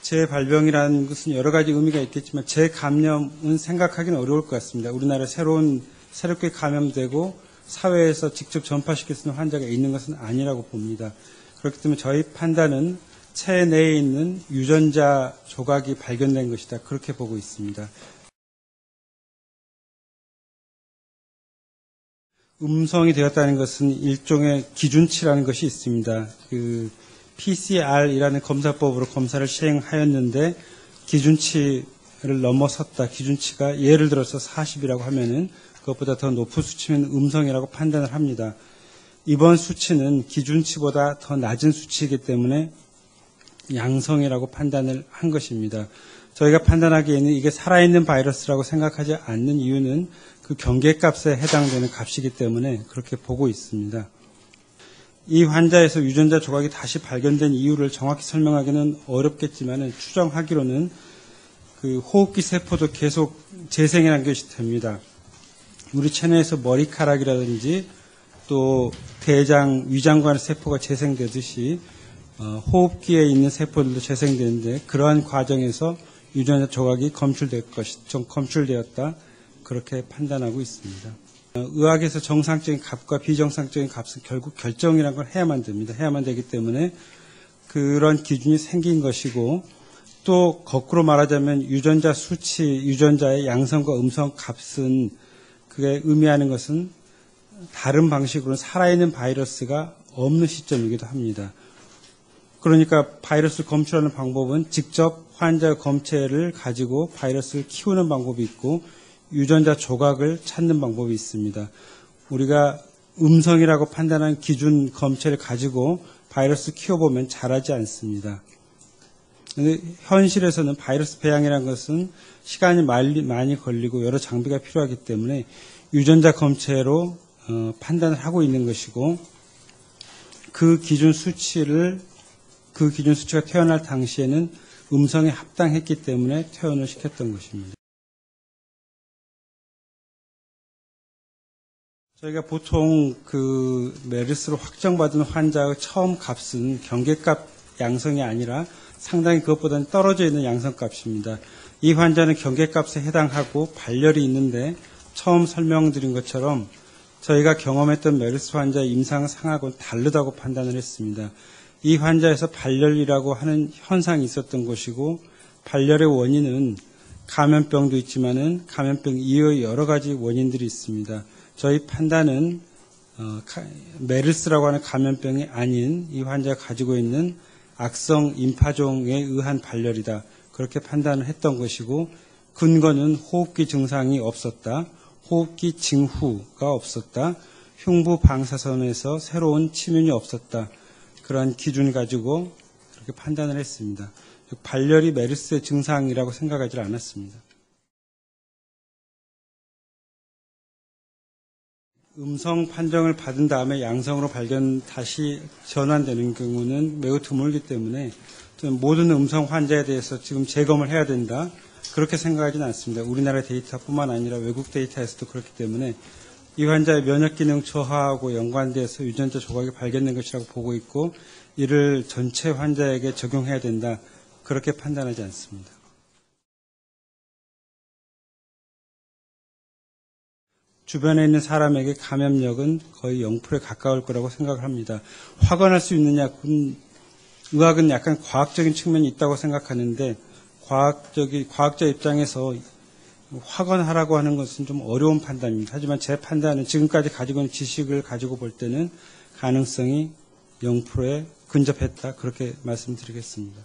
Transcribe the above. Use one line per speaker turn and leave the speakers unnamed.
재발병이라는 것은 여러 가지 의미가 있겠지만 재감염은 생각하기는 어려울 것 같습니다. 우리나라에 새롭게 감염되고 사회에서 직접 전파시킬 수 있는 환자가 있는 것은 아니라고 봅니다. 그렇기 때문에 저희 판단은 체내에 있는 유전자 조각이 발견된 것이다. 그렇게 보고 있습니다. 음성이 되었다는 것은 일종의 기준치라는 것이 있습니다. PCR이라는 검사법으로 검사를 시행하였는데 기준치를 넘어섰다. 기준치가 예를 들어서 40이라고 하면은 그것보다 더 높은 수치면 음성이라고 판단을 합니다. 이번 수치는 기준치보다 더 낮은 수치이기 때문에 양성이라고 판단을 한 것입니다. 저희가 판단하기에는 이게 살아있는 바이러스라고 생각하지 않는 이유는 그 경계값에 해당되는 값이기 때문에 그렇게 보고 있습니다. 이 환자에서 유전자 조각이 다시 발견된 이유를 정확히 설명하기는 어렵겠지만 추정하기로는 그 호흡기 세포도 계속 재생이라는 것이 됩니다. 우리 체내에서 머리카락이라든지 또 대장, 위장관 세포가 재생되듯이 호흡기에 있는 세포들도 재생되는데 그러한 과정에서 유전자 조각이 검출되었다. 그렇게 판단하고 있습니다. 의학에서 정상적인 값과 비정상적인 값은 결국 결정이라는 걸 해야만 됩니다. 해야만 되기 때문에 그런 기준이 생긴 것이고 또 거꾸로 말하자면 유전자 수치, 유전자의 양성과 음성 값은 그게 의미하는 것은 다른 방식으로는 살아있는 바이러스가 없는 시점이기도 합니다. 그러니까 바이러스를 검출하는 방법은 직접 환자 검체를 가지고 바이러스를 키우는 방법이 있고 유전자 조각을 찾는 방법이 있습니다. 우리가 음성이라고 판단한 기준 검체를 가지고 바이러스 키워보면 자라지 않습니다. 그런데 현실에서는 바이러스 배양이라는 것은 시간이 많이 걸리고 여러 장비가 필요하기 때문에 유전자 검체로 판단을 하고 있는 것이고 그 기준 수치가 태어날 당시에는 음성에 합당했기 때문에 퇴원을 시켰던 것입니다. 저희가 보통 그 메르스로 확정받은 환자의 처음 값은 경계값 양성이 아니라 상당히 그것보다는 떨어져 있는 양성값입니다. 이 환자는 경계값에 해당하고 발열이 있는데 처음 설명드린 것처럼 저희가 경험했던 메르스 환자의 임상상하고는 다르다고 판단을 했습니다. 이 환자에서 발열이라고 하는 현상이 있었던 것이고 발열의 원인은 감염병도 있지만은 감염병 이외의 여러 가지 원인들이 있습니다. 저희 판단은 메르스라고 하는 감염병이 아닌 이 환자가 가지고 있는 악성 임파종에 의한 발열이다. 그렇게 판단을 했던 것이고 근거는 호흡기 증상이 없었다. 호흡기 징후가 없었다. 흉부 방사선에서 새로운 침윤이 없었다. 그런 기준을 가지고 그렇게 판단을 했습니다. 발열이 메르스의 증상이라고 생각하지 않았습니다. 음성 판정을 받은 다음에 양성으로 다시 전환되는 경우는 매우 드물기 때문에 모든 음성 환자에 대해서 지금 재검을 해야 된다. 그렇게 생각하지는 않습니다. 우리나라 데이터뿐만 아니라 외국 데이터에서도 그렇기 때문에 이 환자의 면역기능 저하하고 연관돼서 유전자 조각이 발견된 것이라고 보고 있고 이를 전체 환자에게 적용해야 된다. 그렇게 판단하지 않습니다. 주변에 있는 사람에게 감염력은 거의 0%에 가까울 거라고 생각을 합니다. 확언할 수 있느냐? 의학은 약간 과학적인 측면이 있다고 생각하는데 과학자 입장에서 확언하라고 하는 것은 좀 어려운 판단입니다. 하지만 제 판단은 지금까지 가지고 있는 지식을 가지고 볼 때는 가능성이 0%에 근접했다. 그렇게 말씀드리겠습니다.